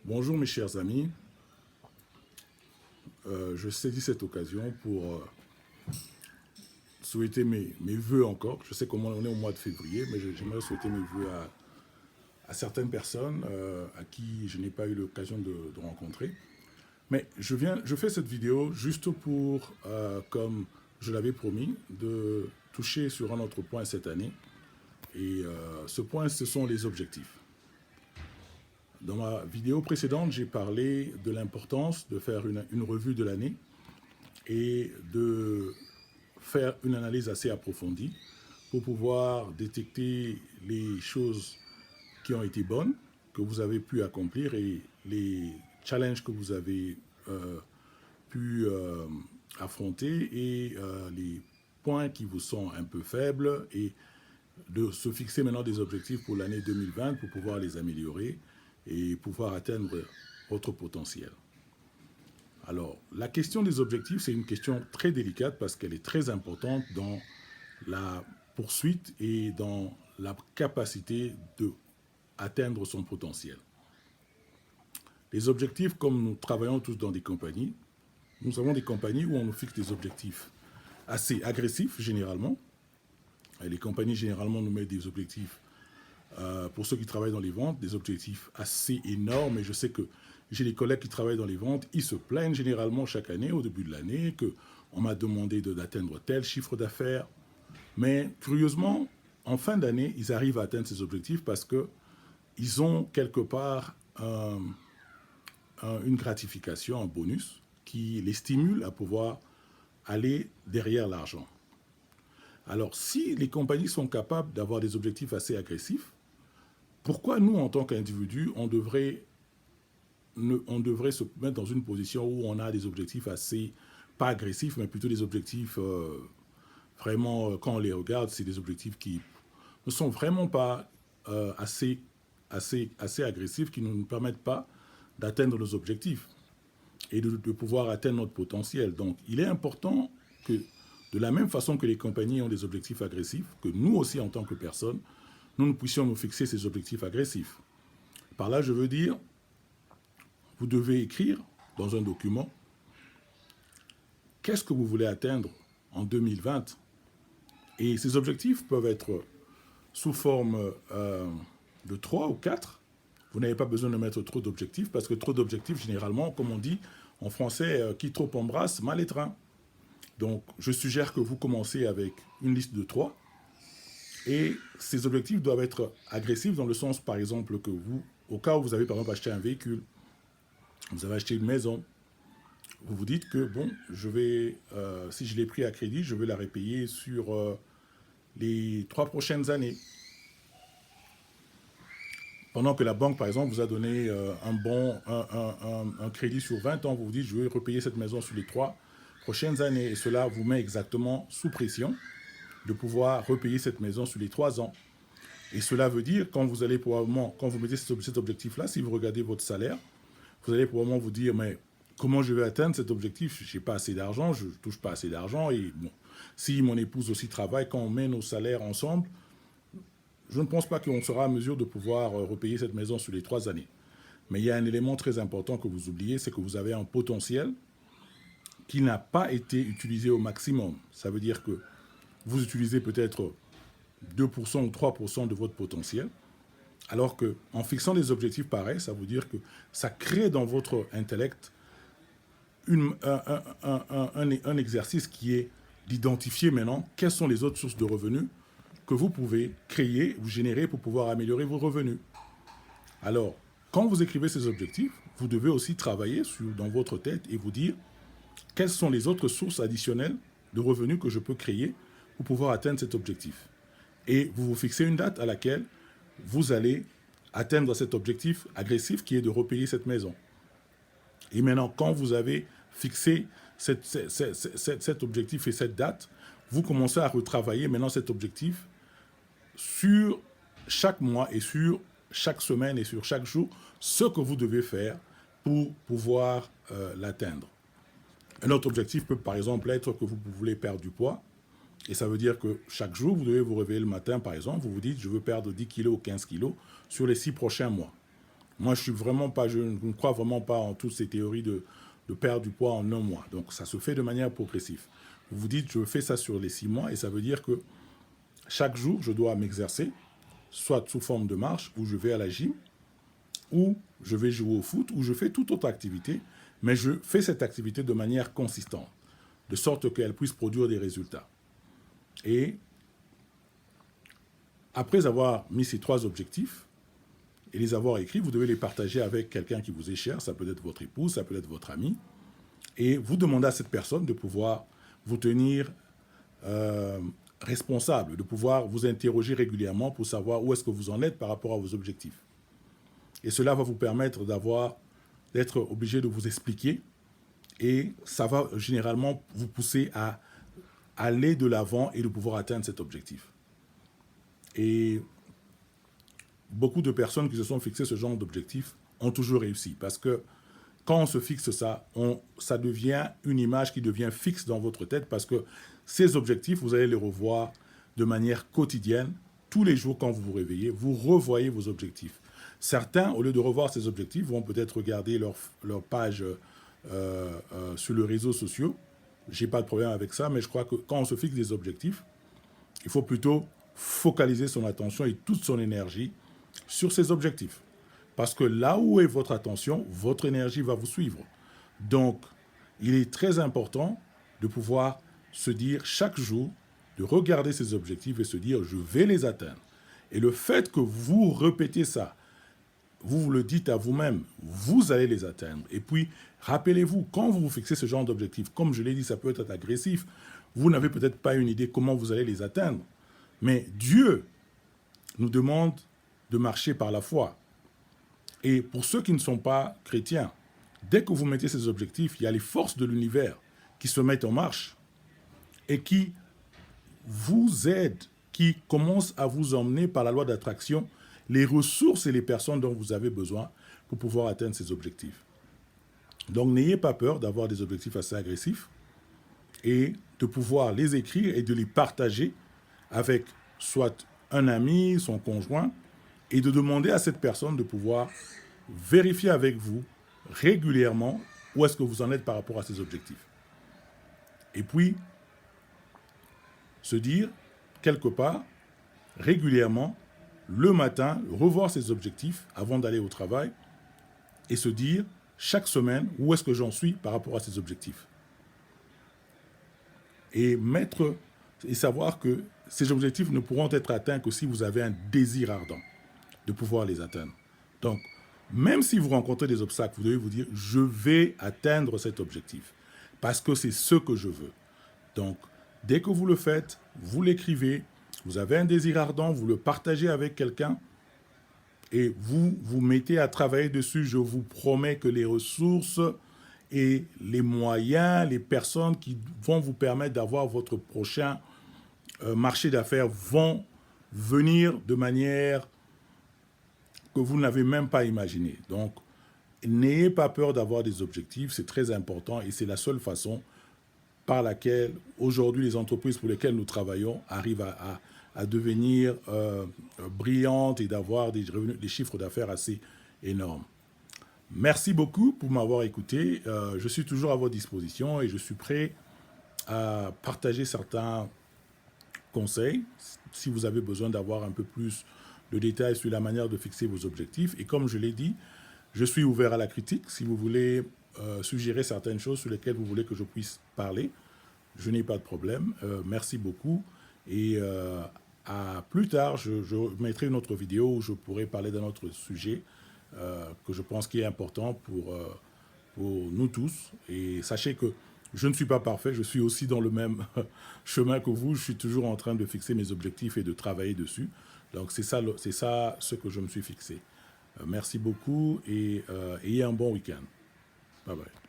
Bonjour mes chers amis, je saisis cette occasion pour souhaiter mes voeux encore. Je sais comment on est au mois de février, mais j'aimerais souhaiter mes voeux à certaines personnes à qui je n'ai pas eu l'occasion de rencontrer. Mais je fais cette vidéo juste pour, comme je l'avais promis, de toucher sur un autre point cette année. Et ce point, ce sont les objectifs. Dans ma vidéo précédente, j'ai parlé de l'importance de faire une revue de l'année et de faire une analyse assez approfondie pour pouvoir détecter les choses qui ont été bonnes, que vous avez pu accomplir et les challenges que vous avez pu affronter et les points qui vous sont un peu faibles et de se fixer maintenant des objectifs pour l'année 2020 pour pouvoir les améliorer et pouvoir atteindre votre potentiel. Alors, la question des objectifs, c'est une question très délicate parce qu'elle est très importante dans la poursuite et dans la capacité d'atteindre son potentiel. Les objectifs, comme nous travaillons tous dans des compagnies, nous avons des compagnies où on nous fixe des objectifs assez agressifs, généralement. Et les compagnies, généralement, nous mettent des objectifs pour ceux qui travaillent dans les ventes, des objectifs assez énormes. Et je sais que j'ai des collègues qui travaillent dans les ventes, ils se plaignent généralement chaque année, au début de l'année, qu'on m'a demandé d'atteindre tel chiffre d'affaires. Mais curieusement, en fin d'année, ils arrivent à atteindre ces objectifs parce qu'ils ont quelque part une gratification, un bonus, qui les stimule à pouvoir aller derrière l'argent. Alors, si les compagnies sont capables d'avoir des objectifs assez agressifs, pourquoi nous, en tant qu'individus, on devrait se mettre dans une position où on a des objectifs assez, pas agressifs, mais plutôt des objectifs vraiment, quand on les regarde, c'est des objectifs qui ne sont vraiment pas assez agressifs, qui ne nous permettent pas d'atteindre nos objectifs et de pouvoir atteindre notre potentiel. Donc, il est important que, de la même façon que les compagnies ont des objectifs agressifs, que nous aussi, en tant que personnes, nous puissions nous fixer ces objectifs agressifs. Par là, je veux dire, vous devez écrire dans un document qu'est-ce que vous voulez atteindre en 2020. Et ces objectifs peuvent être sous forme de 3 ou 4. Vous n'avez pas besoin de mettre trop d'objectifs parce que trop d'objectifs, généralement, comme on dit en français, qui trop embrasse, mal étreint. Donc, je suggère que vous commencez avec une liste de 3. Et ces objectifs doivent être agressifs dans le sens, par exemple, que vous, au cas où vous avez par exemple acheté un véhicule, vous avez acheté une maison, vous vous dites que, bon, je vais, si je l'ai pris à crédit, je vais la repayer sur les 3 prochaines années. Pendant que la banque, par exemple, vous a donné un crédit sur 20 ans, vous vous dites, je vais repayer cette maison sur les 3 prochaines années. Et cela vous met exactement sous pression de pouvoir repayer cette maison sur les 3 ans. Et cela veut dire, quand vous allez probablement, quand vous mettez cet objectif-là, si vous regardez votre salaire, vous allez probablement vous dire, mais comment je vais atteindre cet objectif? Je n'ai pas assez d'argent, je ne touche pas assez d'argent. Et bon, si mon épouse aussi travaille, quand on met nos salaires ensemble, je ne pense pas qu'on sera à mesure de pouvoir repayer cette maison sur les 3 années. Mais il y a un élément très important que vous oubliez, c'est que vous avez un potentiel qui n'a pas été utilisé au maximum. Ça veut dire que vous utilisez peut-être 2% ou 3% de votre potentiel, alors qu'en fixant des objectifs pareils, ça veut dire que ça crée dans votre intellect un exercice qui est d'identifier maintenant quelles sont les autres sources de revenus que vous pouvez créer ou générer pour pouvoir améliorer vos revenus. Alors, quand vous écrivez ces objectifs, vous devez aussi travailler dans votre tête et vous dire quelles sont les autres sources additionnelles de revenus que je peux créer pour pouvoir atteindre cet objectif. Et vous vous fixez une date à laquelle vous allez atteindre cet objectif agressif qui est de repayer cette maison. Et maintenant, quand vous avez fixé cet objectif et cette date, vous commencez à retravailler maintenant cet objectif sur chaque mois et sur chaque semaine et sur chaque jour, ce que vous devez faire pour pouvoir l'atteindre. Un autre objectif peut par exemple être que vous voulez perdre du poids. Et ça veut dire que chaque jour, vous devez vous réveiller le matin, par exemple, vous vous dites, je veux perdre 10 kilos ou 15 kilos sur les 6 prochains mois. Moi, je ne crois vraiment pas en toutes ces théories de perdre du poids en un mois. Donc, ça se fait de manière progressive. Vous vous dites, je fais ça sur les 6 mois, et ça veut dire que chaque jour, je dois m'exercer, soit sous forme de marche, où je vais à la gym, ou je vais jouer au foot, ou je fais toute autre activité, mais je fais cette activité de manière consistante, de sorte qu'elle puisse produire des résultats. Et après avoir mis ces 3 objectifs et les avoir écrits, vous devez les partager avec quelqu'un qui vous est cher, ça peut être votre épouse, ça peut être votre ami, et vous demandez à cette personne de pouvoir vous tenir responsable, de pouvoir vous interroger régulièrement pour savoir où est-ce que vous en êtes par rapport à vos objectifs. Et cela va vous permettre d'être obligé de vous expliquer, et ça va généralement vous pousser à aller de l'avant et de pouvoir atteindre cet objectif. Et beaucoup de personnes qui se sont fixées ce genre d'objectif ont toujours réussi, parce que quand on se fixe ça, ça devient une image qui devient fixe dans votre tête, parce que ces objectifs, vous allez les revoir de manière quotidienne. Tous les jours, quand vous vous réveillez, vous revoyez vos objectifs. Certains, au lieu de revoir ces objectifs, vont peut-être regarder leur page sur les réseaux sociaux. Je n'ai pas de problème avec ça, mais je crois que quand on se fixe des objectifs, il faut plutôt focaliser son attention et toute son énergie sur ces objectifs. Parce que là où est votre attention, votre énergie va vous suivre. Donc, il est très important de pouvoir se dire chaque jour, de regarder ces objectifs et se dire « je vais les atteindre ». Et le fait que vous répétez ça, vous le dites à vous-même, vous allez les atteindre. Et puis, rappelez-vous, quand vous vous fixez ce genre d'objectif, comme je l'ai dit, ça peut être agressif, vous n'avez peut-être pas une idée comment vous allez les atteindre. Mais Dieu nous demande de marcher par la foi. Et pour ceux qui ne sont pas chrétiens, dès que vous mettez ces objectifs, il y a les forces de l'univers qui se mettent en marche et qui vous aident, qui commencent à vous emmener par la loi d'attraction les ressources et les personnes dont vous avez besoin pour pouvoir atteindre ces objectifs. Donc n'ayez pas peur d'avoir des objectifs assez agressifs et de pouvoir les écrire et de les partager avec soit un ami, son conjoint, et de demander à cette personne de pouvoir vérifier avec vous régulièrement où est-ce que vous en êtes par rapport à ces objectifs. Et puis, se dire, quelque part, régulièrement, le matin, revoir ses objectifs avant d'aller au travail et se dire, chaque semaine, où est-ce que j'en suis par rapport à ces objectifs. Et savoir que ces objectifs ne pourront être atteints que si vous avez un désir ardent de pouvoir les atteindre. Donc, même si vous rencontrez des obstacles, vous devez vous dire, je vais atteindre cet objectif, parce que c'est ce que je veux. Donc, dès que vous le faites, vous l'écrivez, vous avez un désir ardent, vous le partagez avec quelqu'un, et vous vous mettez à travailler dessus. Je vous promets que les ressources et les moyens, les personnes qui vont vous permettre d'avoir votre prochain marché d'affaires vont venir de manière que vous n'avez même pas imaginé. Donc, n'ayez pas peur d'avoir des objectifs, c'est très important et c'est la seule façon par laquelle, aujourd'hui, les entreprises pour lesquelles nous travaillons arrivent à devenir brillantes et d'avoir des chiffres d'affaires assez énormes. Merci beaucoup pour m'avoir écouté. Je suis toujours à votre disposition et je suis prêt à partager certains conseils si vous avez besoin d'avoir un peu plus de détails sur la manière de fixer vos objectifs. Et comme je l'ai dit, je suis ouvert à la critique. Si vous voulez suggérer certaines choses sur lesquelles vous voulez que je puisse parler, je n'ai pas de problème. Merci beaucoup. Et à plus tard, je mettrai une autre vidéo où je pourrai parler d'un autre sujet que je pense qui est important pour nous tous. Et sachez que je ne suis pas parfait, je suis aussi dans le même chemin que vous. Je suis toujours en train de fixer mes objectifs et de travailler dessus. Donc c'est ça ce que je me suis fixé. Merci beaucoup et ayez un bon week-end. Bye bye.